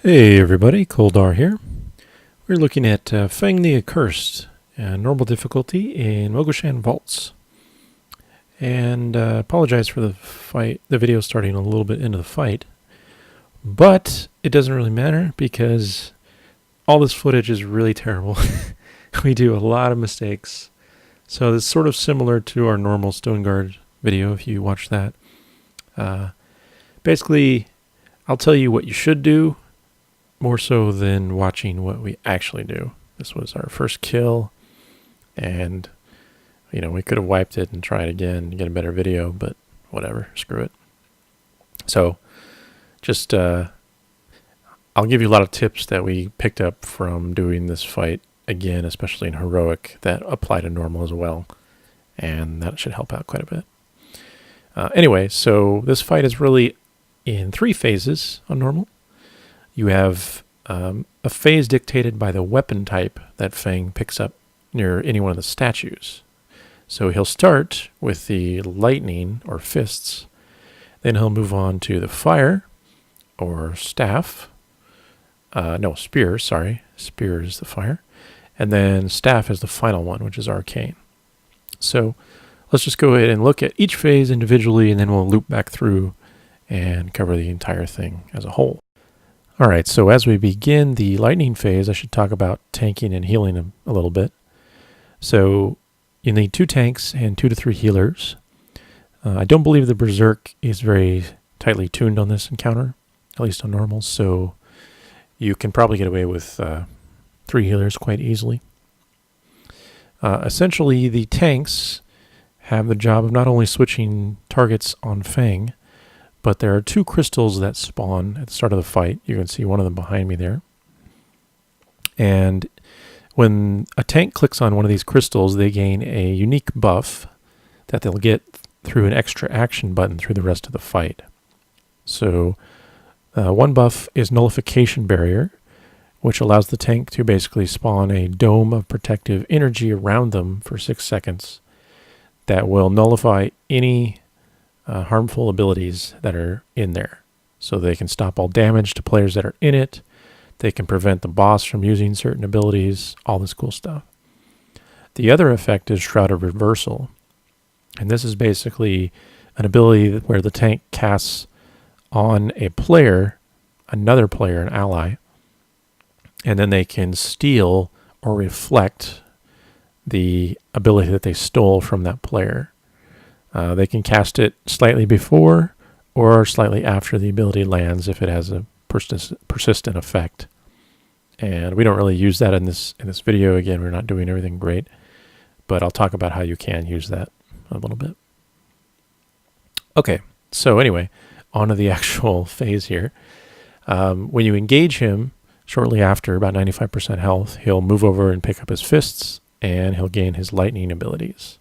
Hey everybody, Coldar here. We're looking at Feng the Accursed, normal difficulty in Mogu'shan Vaults. And apologize for the video starting a little bit into the fight, but it doesn't really matter because all this footage is really terrible. We do a lot of mistakes. So it's sort of similar to our normal Stone Guard video if you watch that. Basically, I'll tell you what you should do, more so than watching what we actually do. This was our first kill, and we could have wiped it and tried again and get a better video, but whatever, screw it. So just I'll give you a lot of tips that we picked up from doing this fight again, especially in heroic, that apply to normal as well, and that should help out quite a bit. Anyway, so this fight is really in 3 phases on normal. You have a phase dictated by the weapon type that Feng picks up near any one of the statues. So he'll start with the lightning or fists, then he'll move on to the fire or staff. Spear, sorry. Spear is the fire. And then staff is the final one, which is Arcane. So let's just go ahead and look at each phase individually, and then we'll loop back through and cover the entire thing as a whole. All right, so as we begin the lightning phase, I should talk about tanking and healing a little bit. So you need 2 tanks and 2 to 3 healers. I don't believe the Berserk is very tightly tuned on this encounter, at least on normal, so you can probably get away with 3 healers quite easily. Essentially, the tanks have the job of not only switching targets on Feng, but there are 2 crystals that spawn at the start of the fight. You can see one of them behind me there. And when a tank clicks on one of these crystals, they gain a unique buff that they'll get through an extra action button through the rest of the fight. So one buff is Nullification Barrier, which allows the tank to basically spawn a dome of protective energy around them for 6 seconds that will nullify any harmful abilities that are in there. So they can stop all damage to players that are in it. They can prevent the boss from using certain abilities, all this cool stuff. The other effect is Shroud of Reversal. And this is basically an ability where the tank casts on a player, another player, an ally, and then they can steal or reflect the ability that they stole from that player. They can cast it slightly before or slightly after the ability lands if it has a persistent effect. And we don't really use that in this video. Again, we're not doing everything great, but I'll talk about how you can use that a little bit. Okay, so anyway, on to the actual phase here. When you engage him shortly after, about 95% health, he'll move over and pick up his fists, and he'll gain his lightning abilities.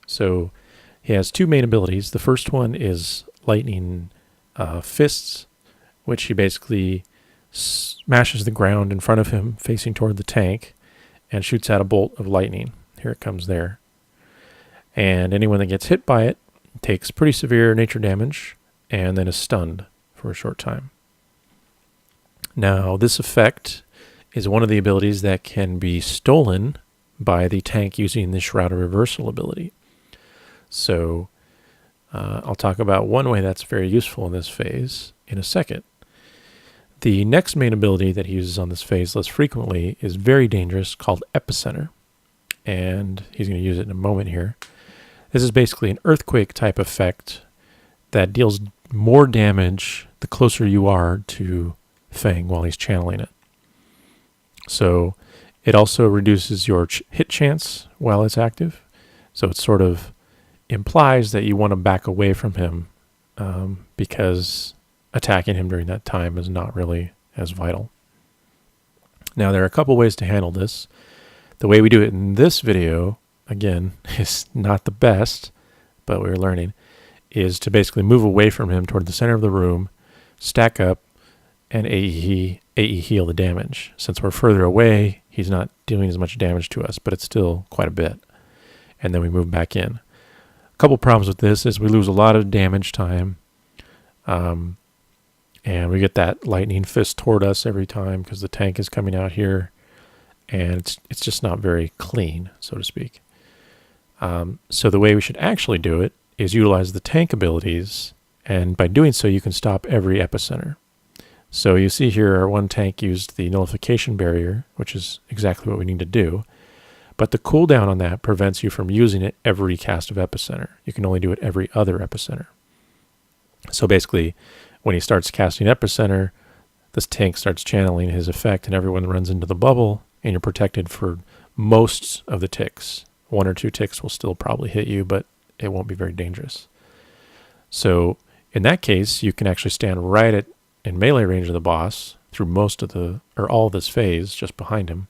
So he has 2 main abilities. The first one is lightning fists, which he basically smashes the ground in front of him facing toward the tank and shoots out a bolt of lightning. Here it comes there. And anyone that gets hit by it takes pretty severe nature damage and then is stunned for a short time. Now, this effect is one of the abilities that can be stolen by the tank using the Shroud of Reversal ability. So I'll talk about one way that's very useful in this phase in a second. The next main ability that he uses on this phase less frequently is very dangerous, called Epicenter. And he's going to use it in a moment here. This is basically an earthquake type effect that deals more damage the closer you are to Feng while he's channeling it. So it also reduces your hit chance while it's active. So it sort of implies that you want to back away from him because attacking him during that time is not really as vital. Now, there are a couple ways to handle this. The way we do it in this video, again, is not the best, but we're learning, is to basically move away from him toward the center of the room, stack up, and AE heal the damage. Since we're further away, he's not doing as much damage to us, but it's still quite a bit. And then we move back in. A couple problems with this is we lose a lot of damage time, And we get that lightning fist toward us every time because the tank is coming out here. And it's just not very clean, so to speak. So the way we should actually do it is utilize the tank abilities. And by doing so, you can stop every epicenter. So you see here our one tank used the nullification barrier, which is exactly what we need to do. But the cooldown on that prevents you from using it every cast of epicenter. You can only do it every other epicenter. So basically, when he starts casting epicenter, this tank starts channeling his effect and everyone runs into the bubble and you're protected for most of the ticks. 1 or 2 ticks will still probably hit you, but it won't be very dangerous. So in that case, you can actually stand right in melee range of the boss through most of all of this phase just behind him.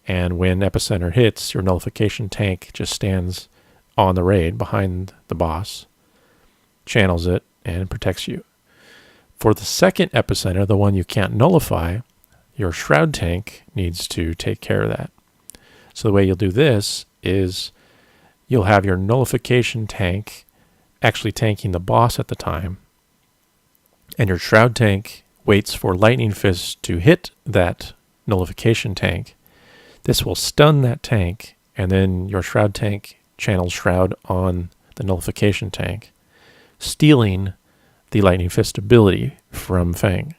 And when epicenter hits, your nullification tank just stands on the raid behind the boss, channels it, and protects you. For the second epicenter, the one you can't nullify, your shroud tank needs to take care of that. So the way you'll do this is you'll have your nullification tank actually tanking the boss at the time, and your shroud tank waits for lightning fist to hit that nullification tank. This will stun that tank, and then your shroud tank channels shroud on the nullification tank, stealing the lightning fist ability from Feng.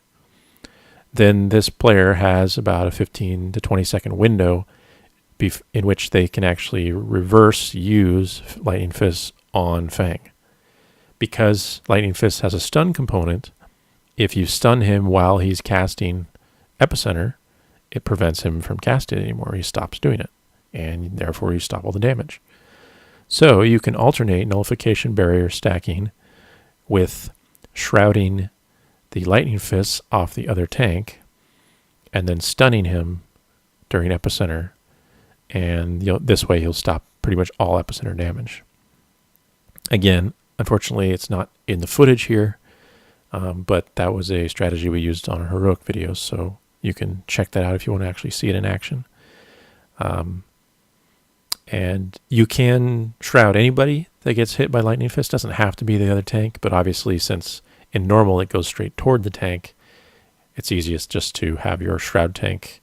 Then this player has about a 15 to 20 second window in which they can actually reverse use lightning fist on Feng. Because lightning fist has a stun component, if you stun him while he's casting epicenter, it prevents him from casting it anymore. He stops doing it, and therefore you stop all the damage. So you can alternate nullification barrier stacking with shrouding the lightning fists off the other tank and then stunning him during epicenter, and this way he'll stop pretty much all epicenter damage. Again, unfortunately it's not in the footage here, but that was a strategy we used on our heroic videos, so you can check that out if you want to actually see it in action. And you can shroud anybody that gets hit by lightning fist. Doesn't have to be the other tank, but obviously since in normal it goes straight toward the tank, it's easiest just to have your shroud tank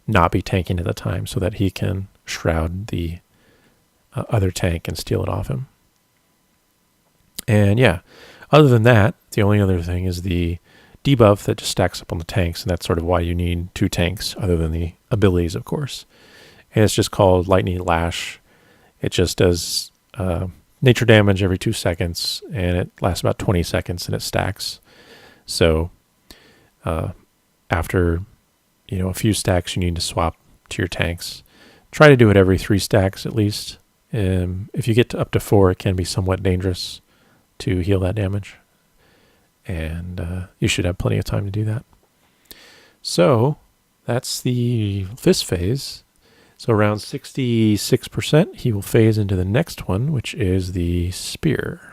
not be tanking at the time so that he can shroud the other tank and steal it off him. And yeah, other than that, the only other thing is the debuff that just stacks up on the tanks, and that's sort of why you need 2 tanks other than the abilities, of course. And it's just called Lightning Lash. It just does nature damage every 2 seconds, and it lasts about 20 seconds, and it stacks. So after a few stacks, you need to swap to your tanks. Try to do it every 3 stacks at least. If you get to up to 4, it can be somewhat dangerous to heal that damage. And you should have plenty of time to do that. So that's the fist phase. So around 66%, he will phase into the next one, which is the spear.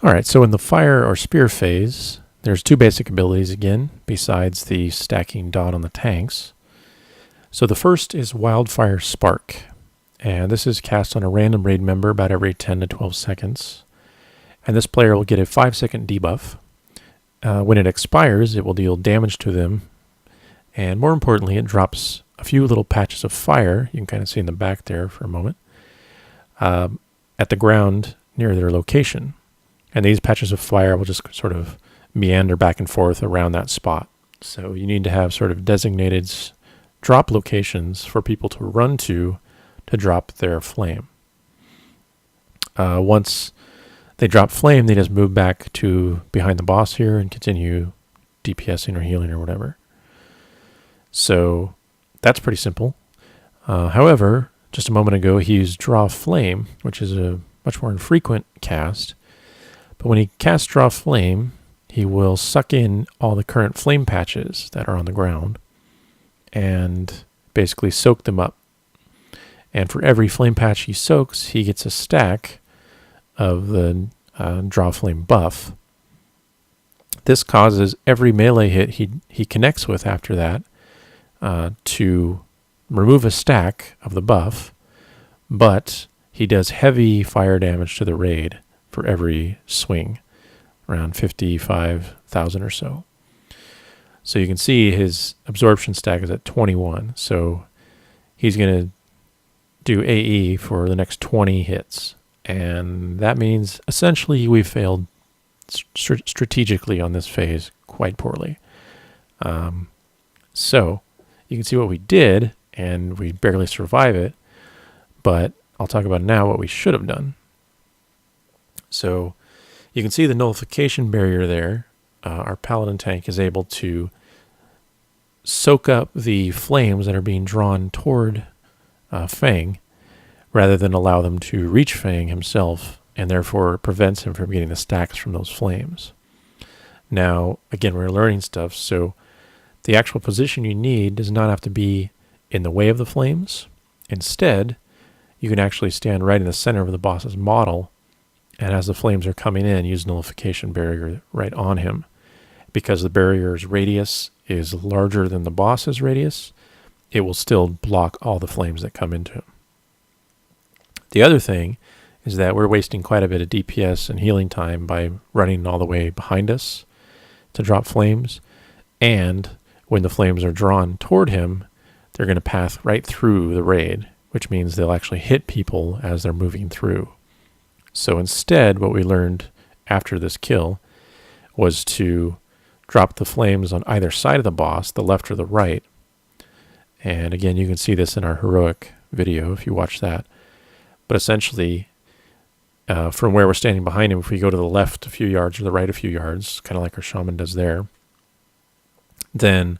All right, so in the fire or spear phase, there's 2 basic abilities again, besides the stacking dot on the tanks. So the first is Wildfire Spark, and this is cast on a random raid member about every 10 to 12 seconds. And this player will get a 5-second debuff. When it expires, it will deal damage to them. And more importantly, it drops a few little patches of fire, you can kind of see in the back there for a moment, at the ground near their location. And these patches of fire will just sort of meander back and forth around that spot. So you need to have sort of designated drop locations for people to run to drop their flame. Once they drop flame, they just move back to behind the boss here and continue DPSing or healing or whatever. So that's pretty simple. However, just a moment ago, he used Draw Flame, which is a much more infrequent cast. But when he casts Draw Flame, he will suck in all the current flame patches that are on the ground and basically soak them up. And for every flame patch he soaks, he gets a stack of the Draw Flame buff. This causes every melee hit he connects with after that to remove a stack of the buff, but he does heavy fire damage to the raid for every swing. around 55,000 or so. So you can see his absorption stack is at 21. So he's going to do AE for the next 20 hits. And that means essentially we failed strategically on this phase quite poorly. So you can see what we did, and we barely survive it. But I'll talk about now what we should have done. So you can see the nullification barrier there. Our paladin tank is able to soak up the flames that are being drawn toward Feng, rather than allow them to reach Feng himself, and therefore it prevents him from getting the stacks from those flames. Now, again, we're learning stuff, so the actual position you need does not have to be in the way of the flames. Instead, you can actually stand right in the center of the boss's model, and as the flames are coming in, use nullification barrier right on him. Because the barrier's radius is larger than the boss's radius, it will still block all the flames that come into him. The other thing is that we're wasting quite a bit of DPS and healing time by running all the way behind us to drop flames, and when the flames are drawn toward him, they're going to pass right through the raid, which means they'll actually hit people as they're moving through. So instead, what we learned after this kill was to drop the flames on either side of the boss, the left or the right. And again, you can see this in our heroic video if you watch that. But essentially, from where we're standing behind him, if we go to the left a few yards or the right a few yards, kind of like our shaman does there, then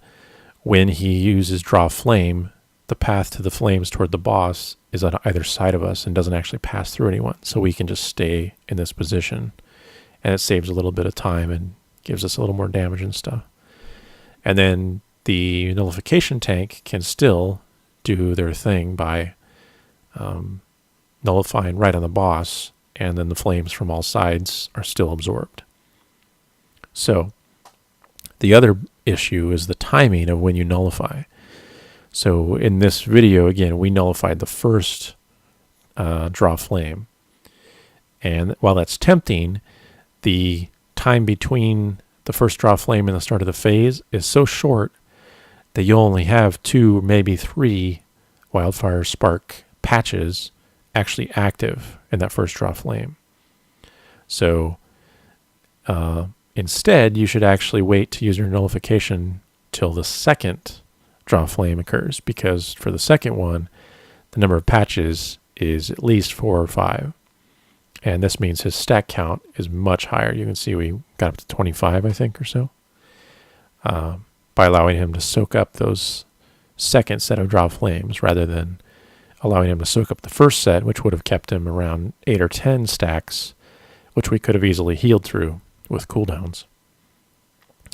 when he uses draw flame, the path to the flames toward the boss is on either side of us and doesn't actually pass through anyone. So we can just stay in this position, and it saves a little bit of time and gives us a little more damage and stuff. And then the nullification tank can still do their thing by nullifying right on the boss, and then the flames from all sides are still absorbed. So the other issue is the timing of when you nullify. So in this video, again, we nullified the first draw flame. And while that's tempting, the time between the first draw flame and the start of the phase is so short that you'll only have 2, maybe 3 wildfire spark patches actually active in that first draw flame. So instead, you should actually wait to use your nullification till the second draw flame occurs, because for the second one, the number of patches is at least 4 or 5. And this means his stack count is much higher. You can see we got up to 25, I think, or so, by allowing him to soak up those second set of draw flames rather than allowing him to soak up the first set, which would have kept him around 8 or 10 stacks, which we could have easily healed through with cooldowns,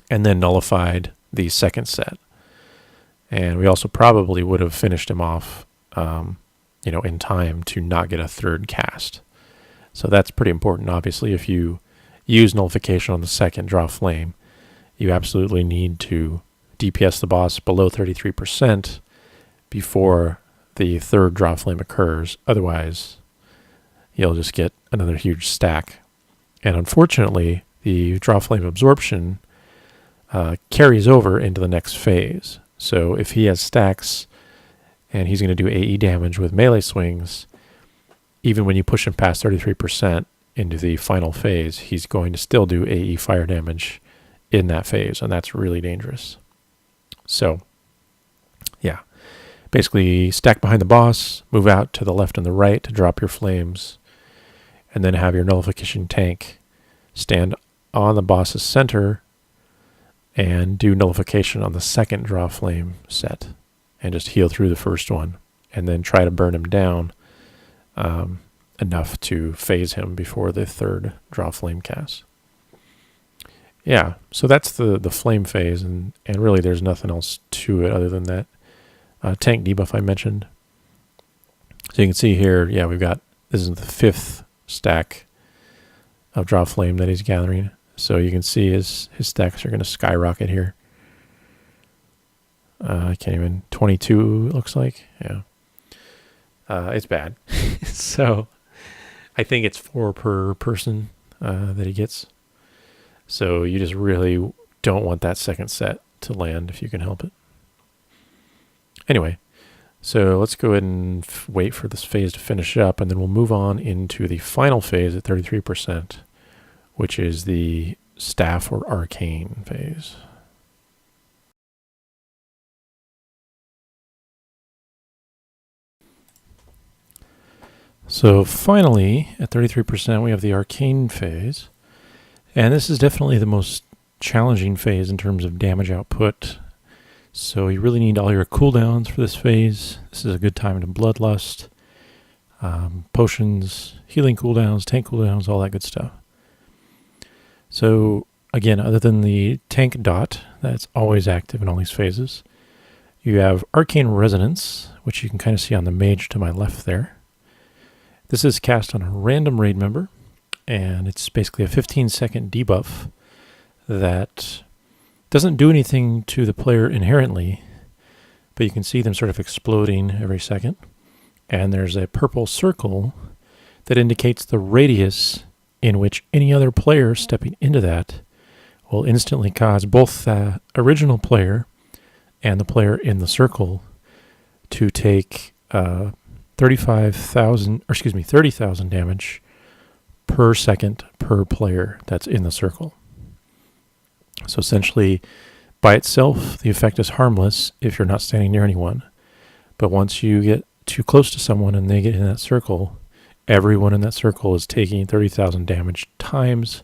and then nullified the second set. And we also probably would have finished him off, in time to not get a third cast. So that's pretty important. Obviously, if you use nullification on the second draw flame, you absolutely need to DPS the boss below 33% before the third draw flame occurs. Otherwise, you'll just get another huge stack. And unfortunately, the draw flame absorption carries over into the next phase. So if he has stacks and he's going to do AE damage with melee swings, even when you push him past 33% into the final phase, he's going to still do AE fire damage in that phase, and that's really dangerous. So, yeah. Basically, stack behind the boss, move out to the left and the right to drop your flames, and then have your nullification tank stand on the boss's center and do nullification on the second draw flame set, and just heal through the first one, and then try to burn him down enough to phase him before the third draw flame cast. Yeah, so that's the flame phase, and really there's nothing else to it other than that tank debuff I mentioned. So you can see here, yeah, this is the 5th stack of draw flame that he's gathering. So you can see his stacks are going to skyrocket here. I can't even, 22 it looks like, yeah. It's bad. So I think it's 4 per person that he gets. So you just really don't want that second set to land if you can help it. Anyway, so let's go ahead and wait for this phase to finish up, and then we'll move on into the final phase at 33%, which is the staff or arcane phase. So finally, at 33%, we have the arcane phase. And this is definitely the most challenging phase in terms of damage output. So you really need all your cooldowns for this phase. This is a good time to bloodlust, potions, healing cooldowns, tank cooldowns, all that good stuff. So again, other than the tank dot, that's always active in all these phases, you have Arcane Resonance, which you can kind of see on the mage to my left there. This is cast on a random raid member, and it's basically a 15-second debuff that doesn't do anything to the player inherently, but you can see them sort of exploding every second. And there's a purple circle that indicates the radius in which any other player stepping into that will instantly cause both the original player and the player in the circle to take 30,000 damage per second per player that's in the circle. So essentially, by itself, the effect is harmless if you're not standing near anyone. But once you get too close to someone and they get in that circle, everyone in that circle is taking 30,000 damage times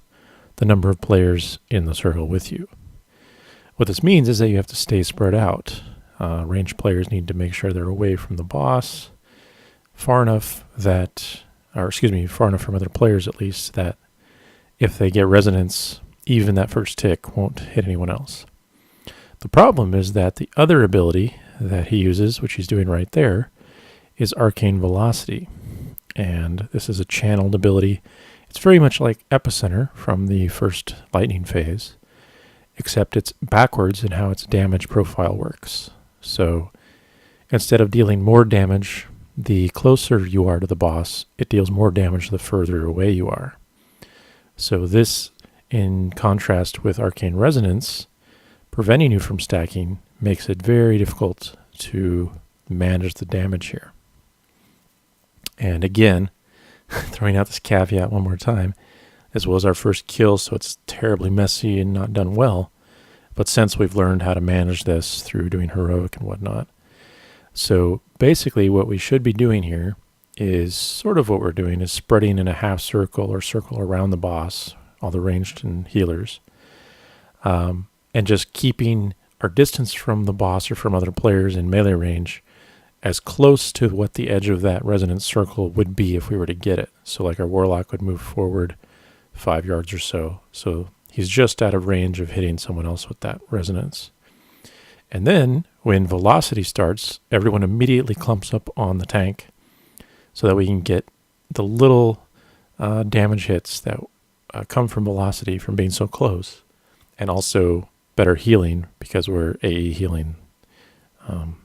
the number of players in the circle with you. What this means is that you have to stay spread out. Ranged players need to make sure they're away from the boss, far enough from other players at least, that if they get resonance, even that first tick won't hit anyone else. The problem is that the other ability that he uses, which he's doing right there, is Arcane Velocity. And this is a channeled ability. It's very much like Epicenter from the first lightning phase, except it's backwards in how its damage profile works. So instead of dealing more damage the closer you are to the boss, it deals more damage the further away you are. So this, in contrast with Arcane Resonance, preventing you from stacking, makes it very difficult to manage the damage here. And again, throwing out this caveat one more time, this was our first kill, so it's terribly messy and not done well. But since we've learned how to manage this through doing heroic and whatnot, so basically what we should be doing here is sort of what we're doing is spreading in a half circle or circle around the boss, all the ranged and healers, and just keeping our distance from the boss or from other players in melee range as close to what the edge of that resonance circle would be if we were to get it. So like our warlock would move forward 5 yards or so. So he's just out of range of hitting someone else with that resonance. And then when velocity starts, everyone immediately clumps up on the tank so that we can get the little damage hits that come from velocity from being so close, and also better healing because we're AE healing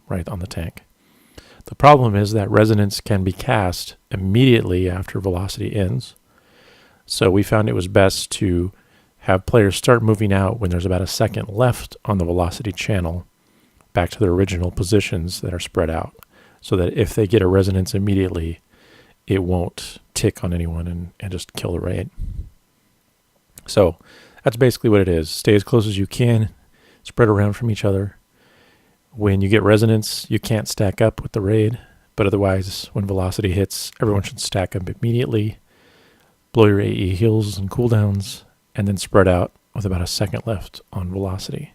right on the tank. The problem is that resonance can be cast immediately after velocity ends. So we found it was best to have players start moving out when there's about a second left on the velocity channel back to their original positions that are spread out, so that if they get a resonance immediately, it won't tick on anyone and just kill the raid. So that's basically what it is. Stay as close as you can, spread around from each other. When you get resonance, you can't stack up with the raid, but otherwise, when velocity hits, everyone should stack up immediately, blow your AE heals and cooldowns, and then spread out with about a second left on velocity.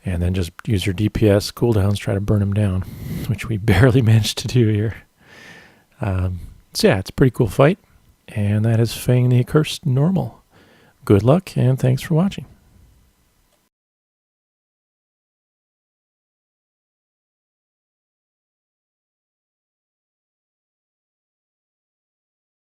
And then just use your DPS cooldowns, try to burn them down, which we barely managed to do here. So yeah, it's a pretty cool fight. And that is Feng the Accursed normal. Good luck, and thanks for watching.